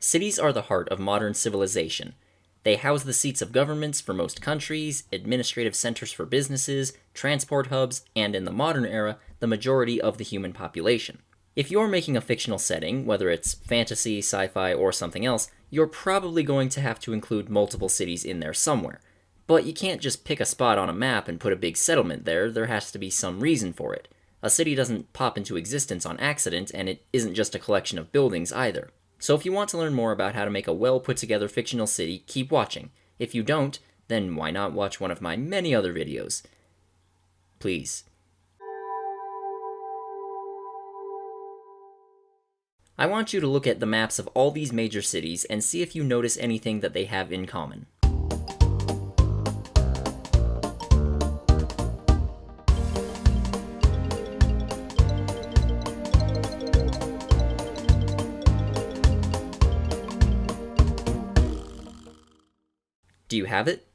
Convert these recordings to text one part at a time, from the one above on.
Cities are the heart of modern civilization. They house the seats of governments for most countries, administrative centers for businesses, transport hubs, and in the modern era, the majority of the human population. If you're making a fictional setting, whether it's fantasy, sci-fi, or something else, you're probably going to have to include multiple cities in there somewhere. But you can't just pick a spot on a map and put a big settlement there has to be some reason for it. A city doesn't pop into existence on accident, and it isn't just a collection of buildings either. So if you want to learn more about how to make a well put together fictional city, keep watching. If you don't, then why not watch one of my many other videos? Please. I want you to look at the maps of all these major cities and see if you notice anything that they have in common. Do you have it?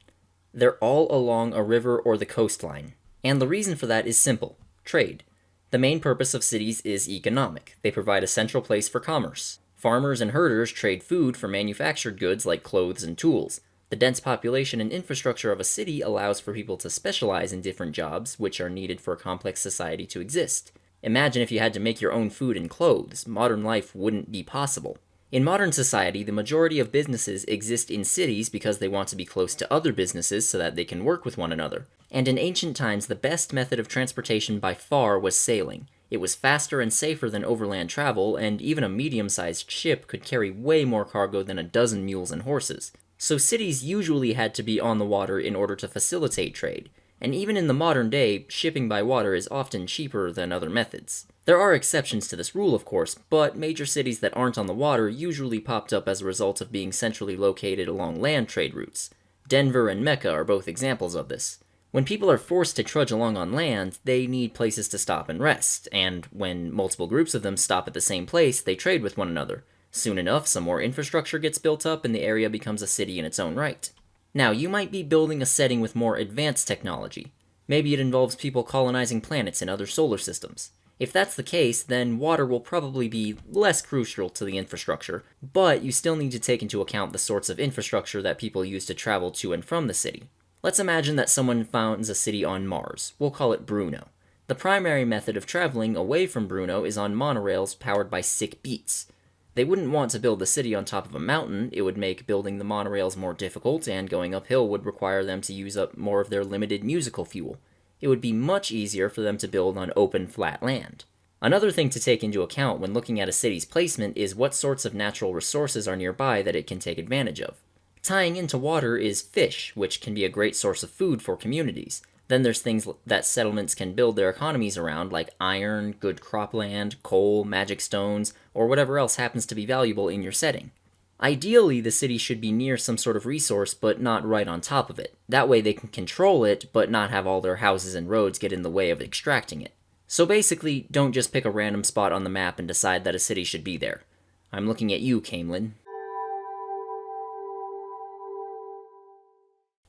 They're all along a river or the coastline. And the reason for that is simple: trade. The main purpose of cities is economic. They provide a central place for commerce. Farmers and herders trade food for manufactured goods like clothes and tools. The dense population and infrastructure of a city allows for people to specialize in different jobs, which are needed for a complex society to exist. Imagine if you had to make your own food and clothes. Modern life wouldn't be possible. In modern society, the majority of businesses exist in cities because they want to be close to other businesses so that they can work with one another. And in ancient times, the best method of transportation by far was sailing. It was faster and safer than overland travel, and even a medium-sized ship could carry way more cargo than a dozen mules and horses. So cities usually had to be on the water in order to facilitate trade. And even in the modern day, shipping by water is often cheaper than other methods. There are exceptions to this rule, of course, but major cities that aren't on the water usually popped up as a result of being centrally located along land trade routes. Denver and Mecca are both examples of this. When people are forced to trudge along on land, they need places to stop and rest, and when multiple groups of them stop at the same place, they trade with one another. Soon enough, some more infrastructure gets built up and the area becomes a city in its own right. Now, you might be building a setting with more advanced technology. Maybe it involves people colonizing planets in other solar systems. If that's the case, then water will probably be less crucial to the infrastructure, but you still need to take into account the sorts of infrastructure that people use to travel to and from the city. Let's imagine that someone founds a city on Mars. We'll call it Bruno. The primary method of traveling away from Bruno is on monorails powered by sick beats. They wouldn't want to build the city on top of a mountain. It would make building the monorails more difficult, and going uphill would require them to use up more of their limited musical fuel. It would be much easier for them to build on open, flat land. Another thing to take into account when looking at a city's placement is what sorts of natural resources are nearby that it can take advantage of. Tying into water is fish, which can be a great source of food for communities. Then there's things that settlements can build their economies around, like iron, good cropland, coal, magic stones, or whatever else happens to be valuable in your setting. Ideally, the city should be near some sort of resource, but not right on top of it. That way they can control it, but not have all their houses and roads get in the way of extracting it. So basically, don't just pick a random spot on the map and decide that a city should be there. I'm looking at you, Camelin.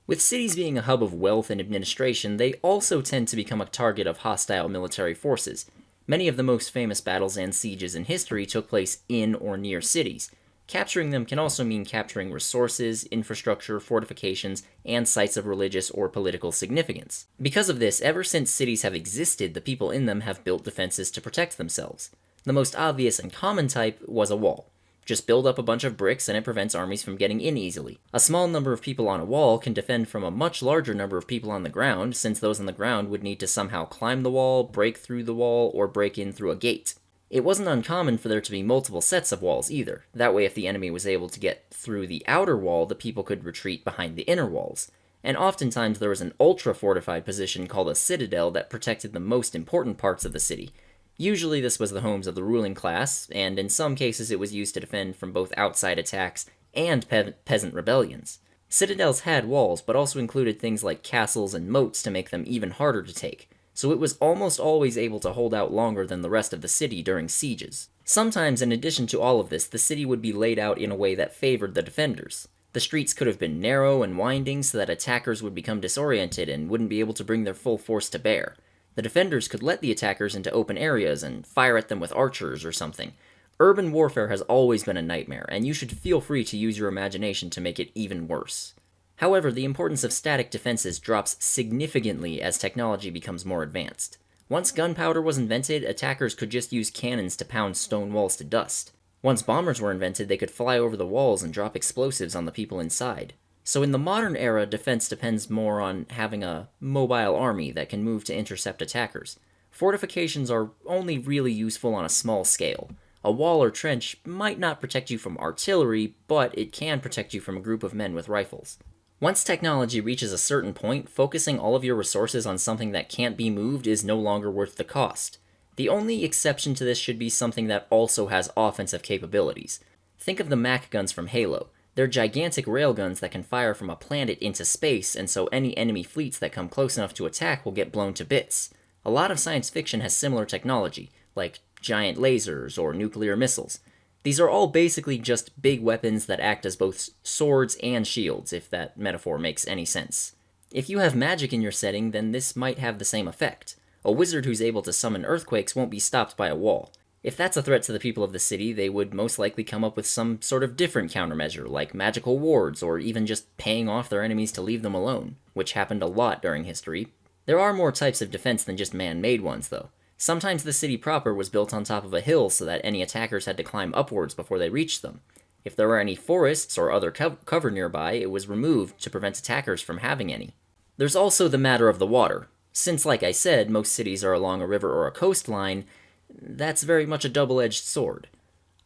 With cities being a hub of wealth and administration, they also tend to become a target of hostile military forces. Many of the most famous battles and sieges in history took place in or near cities. Capturing them can also mean capturing resources, infrastructure, fortifications, and sites of religious or political significance. Because of this, ever since cities have existed, the people in them have built defenses to protect themselves. The most obvious and common type was a wall. Just build up a bunch of bricks and it prevents armies from getting in easily. A small number of people on a wall can defend from a much larger number of people on the ground, since those on the ground would need to somehow climb the wall, break through the wall, or break in through a gate. It wasn't uncommon for there to be multiple sets of walls either. That way, if the enemy was able to get through the outer wall, the people could retreat behind the inner walls. And oftentimes there was an ultra-fortified position called a citadel that protected the most important parts of the city. Usually this was the homes of the ruling class, and in some cases it was used to defend from both outside attacks and peasant rebellions. Citadels had walls, but also included things like castles and moats to make them even harder to take, so it was almost always able to hold out longer than the rest of the city during sieges. Sometimes, in addition to all of this, the city would be laid out in a way that favored the defenders. The streets could have been narrow and winding so that attackers would become disoriented and wouldn't be able to bring their full force to bear. The defenders could let the attackers into open areas and fire at them with archers or something. Urban warfare has always been a nightmare, and you should feel free to use your imagination to make it even worse. However, the importance of static defenses drops significantly as technology becomes more advanced. Once gunpowder was invented, attackers could just use cannons to pound stone walls to dust. Once bombers were invented, they could fly over the walls and drop explosives on the people inside. So in the modern era, defense depends more on having a mobile army that can move to intercept attackers. Fortifications are only really useful on a small scale. A wall or trench might not protect you from artillery, but it can protect you from a group of men with rifles. Once technology reaches a certain point, focusing all of your resources on something that can't be moved is no longer worth the cost. The only exception to this should be something that also has offensive capabilities. Think of the Mac guns from Halo. They're gigantic railguns that can fire from a planet into space, and so any enemy fleets that come close enough to attack will get blown to bits. A lot of science fiction has similar technology, like giant lasers or nuclear missiles. These are all basically just big weapons that act as both swords and shields, if that metaphor makes any sense. If you have magic in your setting, then this might have the same effect. A wizard who's able to summon earthquakes won't be stopped by a wall. If that's a threat to the people of the city, they would most likely come up with some sort of different countermeasure, like magical wards, or even just paying off their enemies to leave them alone, which happened a lot during history. There are more types of defense than just man-made ones, though. Sometimes the city proper was built on top of a hill so that any attackers had to climb upwards before they reached them. If there were any forests or other cover nearby, it was removed to prevent attackers from having any. There's also the matter of the water. Since, like I said, most cities are along a river or a coastline, that's very much a double-edged sword.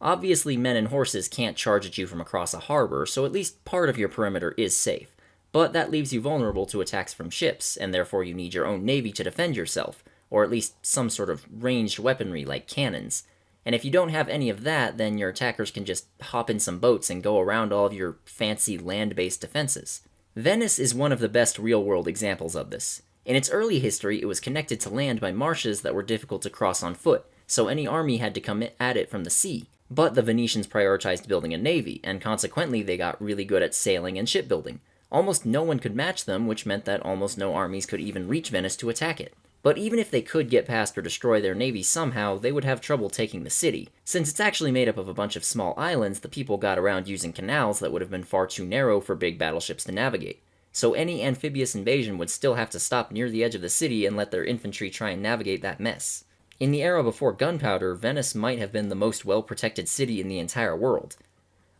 Obviously, men and horses can't charge at you from across a harbor, so at least part of your perimeter is safe. But that leaves you vulnerable to attacks from ships, and therefore you need your own navy to defend yourself, or at least some sort of ranged weaponry like cannons. And if you don't have any of that, then your attackers can just hop in some boats and go around all of your fancy land-based defenses. Venice is one of the best real-world examples of this. In its early history, it was connected to land by marshes that were difficult to cross on foot, so any army had to come at it from the sea. But the Venetians prioritized building a navy, and consequently they got really good at sailing and shipbuilding. Almost no one could match them, which meant that almost no armies could even reach Venice to attack it. But even if they could get past or destroy their navy somehow, they would have trouble taking the city. Since it's actually made up of a bunch of small islands, the people got around using canals that would have been far too narrow for big battleships to navigate. So any amphibious invasion would still have to stop near the edge of the city and let their infantry try and navigate that mess. In the era before gunpowder, Venice might have been the most well-protected city in the entire world.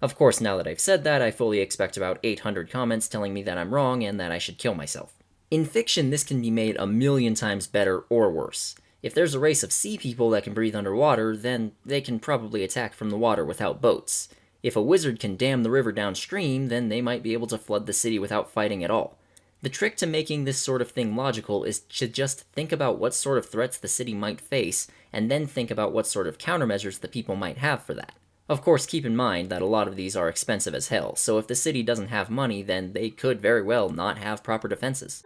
Of course, now that I've said that, I fully expect about 800 comments telling me that I'm wrong and that I should kill myself. In fiction, this can be made a million times better or worse. If there's a race of sea people that can breathe underwater, then they can probably attack from the water without boats. If a wizard can dam the river downstream, then they might be able to flood the city without fighting at all. The trick to making this sort of thing logical is to just think about what sort of threats the city might face, and then think about what sort of countermeasures the people might have for that. Of course, keep in mind that a lot of these are expensive as hell, so if the city doesn't have money, then they could very well not have proper defenses.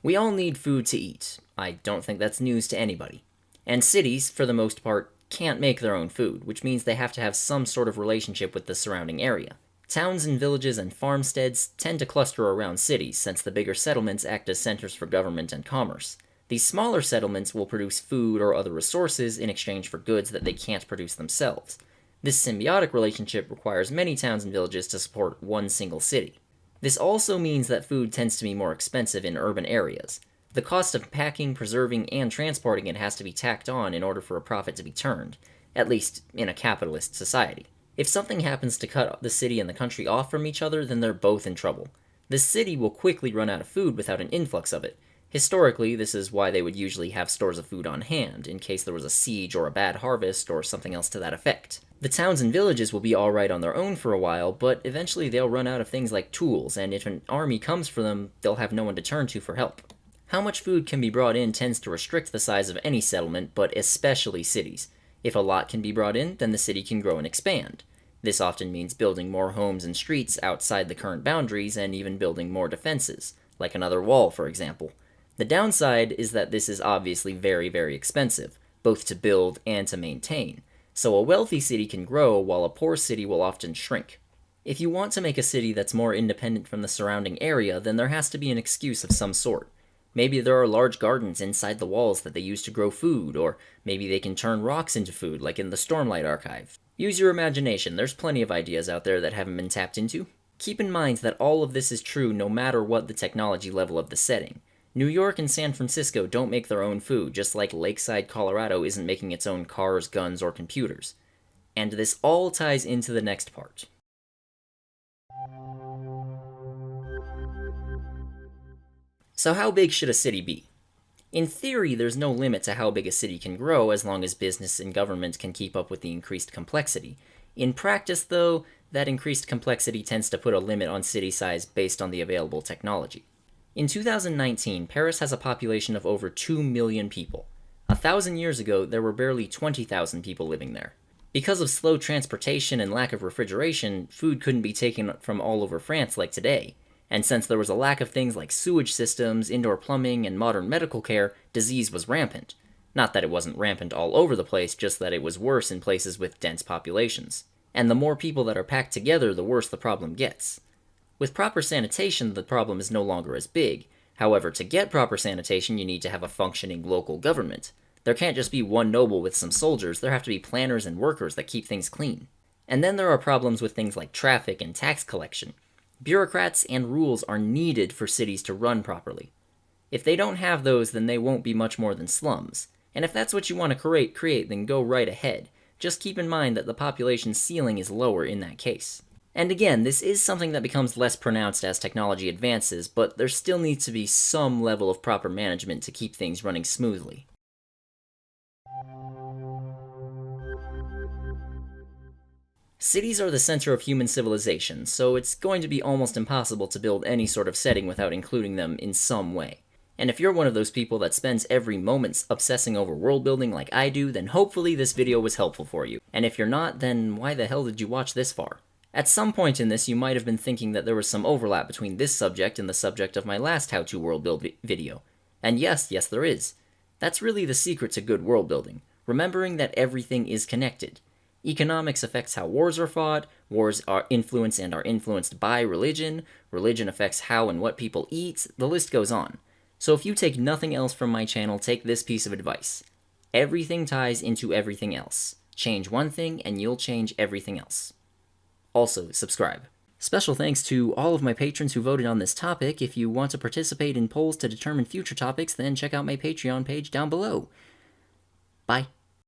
We all need food to eat. I don't think that's news to anybody. And cities, for the most part, can't make their own food, which means they have to have some sort of relationship with the surrounding area. Towns and villages and farmsteads tend to cluster around cities, since the bigger settlements act as centers for government and commerce. These smaller settlements will produce food or other resources in exchange for goods that they can't produce themselves. This symbiotic relationship requires many towns and villages to support one single city. This also means that food tends to be more expensive in urban areas. The cost of packing, preserving, and transporting it has to be tacked on in order for a profit to be turned, at least in a capitalist society. If something happens to cut the city and the country off from each other, then they're both in trouble. The city will quickly run out of food without an influx of it. Historically, this is why they would usually have stores of food on hand, in case there was a siege or a bad harvest or something else to that effect. The towns and villages will be alright on their own for a while, but eventually they'll run out of things like tools, and if an army comes for them, they'll have no one to turn to for help. How much food can be brought in tends to restrict the size of any settlement, but especially cities. If a lot can be brought in, then the city can grow and expand. This often means building more homes and streets outside the current boundaries, and even building more defenses, like another wall, for example. The downside is that this is obviously very, very expensive, both to build and to maintain. So a wealthy city can grow, while a poor city will often shrink. If you want to make a city that's more independent from the surrounding area, then there has to be an excuse of some sort. Maybe there are large gardens inside the walls that they use to grow food, or maybe they can turn rocks into food, like in the Stormlight Archive. Use your imagination, there's plenty of ideas out there that haven't been tapped into. Keep in mind that all of this is true no matter what the technology level of the setting. New York and San Francisco don't make their own food, just like Lakeside, Colorado isn't making its own cars, guns, or computers. And this all ties into the next part. So how big should a city be? In theory, there's no limit to how big a city can grow as long as business and government can keep up with the increased complexity. In practice, though, that increased complexity tends to put a limit on city size based on the available technology. In 2019, Paris has a population of over 2 million people. 1,000 years ago, there were barely 20,000 people living there. Because of slow transportation and lack of refrigeration, food couldn't be taken from all over France like today. And since there was a lack of things like sewage systems, indoor plumbing, and modern medical care, disease was rampant. Not that it wasn't rampant all over the place, just that it was worse in places with dense populations. And the more people that are packed together, the worse the problem gets. With proper sanitation, the problem is no longer as big. However, to get proper sanitation, you need to have a functioning local government. There can't just be one noble with some soldiers, there have to be planners and workers that keep things clean. And then there are problems with things like traffic and tax collection. Bureaucrats and rules are needed for cities to run properly. If they don't have those, then they won't be much more than slums. And if that's what you want to create, then go right ahead. Just keep in mind that the population ceiling is lower in that case. And again, this is something that becomes less pronounced as technology advances, but there still needs to be some level of proper management to keep things running smoothly. Cities are the center of human civilization, so it's going to be almost impossible to build any sort of setting without including them in some way. And if you're one of those people that spends every moment obsessing over world building like I do, then hopefully this video was helpful for you. And if you're not, then why the hell did you watch this far? At some point in this, you might have been thinking that there was some overlap between this subject and the subject of my last How to World Build video. And yes, there is. That's really the secret to good world building, remembering that everything is connected. Economics affects how wars are fought, wars are influenced and are influenced by religion, religion affects how and what people eat, the list goes on. So if you take nothing else from my channel, take this piece of advice. Everything ties into everything else. Change one thing and you'll change everything else. Also, subscribe. Special thanks to all of my patrons who voted on this topic. If you want to participate in polls to determine future topics, then check out my Patreon page down below. Bye.